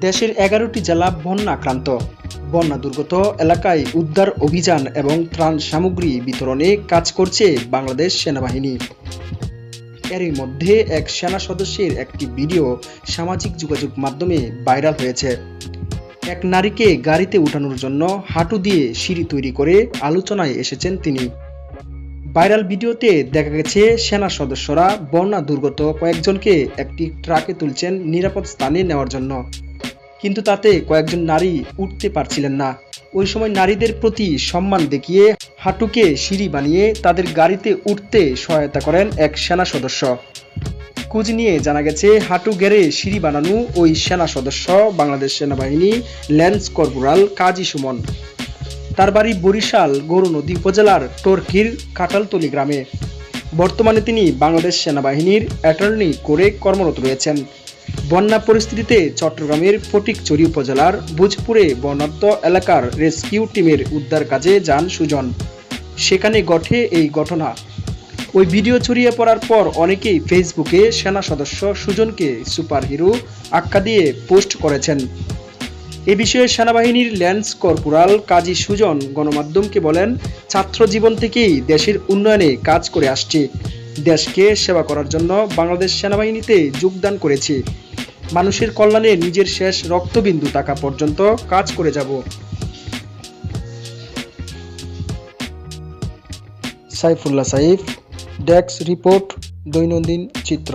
দেশের ১১টি জেলা বন্যা আক্রান্ত। বন্যা দুর্গত এলাকায় উদ্ধার অভিযান এবং ত্রাণ সামগ্রী বিতরণে কাজ করছে বাংলাদেশ সেনাবাহিনী। এরই মধ্যে এক সেনা সদস্যের একটি ভিডিও সামাজিক যোগাযোগ মাধ্যমে ভাইরাল হয়েছে। এক নারীকে গাড়িতে উঠানোর জন্য হাঁটু দিয়ে সিঁড়ি তৈরি করে আলোচনায় এসেছেন তিনি। ভাইরাল ভিডিওতে দেখা গেছে সেনা সদস্যরা বন্যা দুর্গত কয়েকজনকে একটি ট্রাকে তুলছেন নিরাপদ স্থানে নেওয়ার জন্য, কিন্তু তাতে কয়েকজন নারী উঠতে পারছিলেন না। ওই সময় নারীদের প্রতি সম্মান দেখিয়ে হাঁটুকে সিঁড়ি বানিয়ে তাদের গাড়িতে উঠতে সহায়তা করেন এক সেনা সদস্য। খোঁজ নিয়ে জানা গেছে, হাঁটু গেড়ে সিঁড়ি বানানো ওই সেনা সদস্য বাংলাদেশ সেনাবাহিনী ল্যান্স কর্পোরাল কাজী সুমন। তার বাড়ি বরিশাল গৌরনদী উপজেলার টর্কির কাঁঠালতলী গ্রামে। বর্তমানে তিনি বাংলাদেশ সেনাবাহিনীর অ্যাটর্নি কোরে কর্মরত রয়েছেন। বন্যা পরিস্থিতিতে চট্টগ্রামের ফটিকছড়ি উপজেলার ভোজপুরে বন্যার্ত এলাকার রেস্কিউ টিমের উদ্ধার কাজে যান সুজন। সেখানে ঘটে এই ঘটনা। ওই ভিডিও ছড়িয়ে পড়ার পর অনেকেই ফেসবুকে সেনা সদস্য সুজনকে সুপার হিরো আখ্যা দিয়ে পোস্ট করেছেন। এ বিষয়ে সেনাবাহিনীর ল্যান্স কর্পোরাল কাজী সুজন গণমাধ্যমকে বলেন, ছাত্র জীবন থেকেই দেশের উন্নয়নে কাজ করে আসছি। দেশকে সেবা করার জন্য বাংলাদেশ সেনাবাহিনীতে যোগদান করেছি। মানুষের কল্যাণে নিজের শেষ রক্তবিন্দু থাকা পর্যন্ত কাজ করে যাব। সাইফুল্লাহ সাইফ, ডেস্ক রিপোর্ট, দৈনন্দিন চিত্র।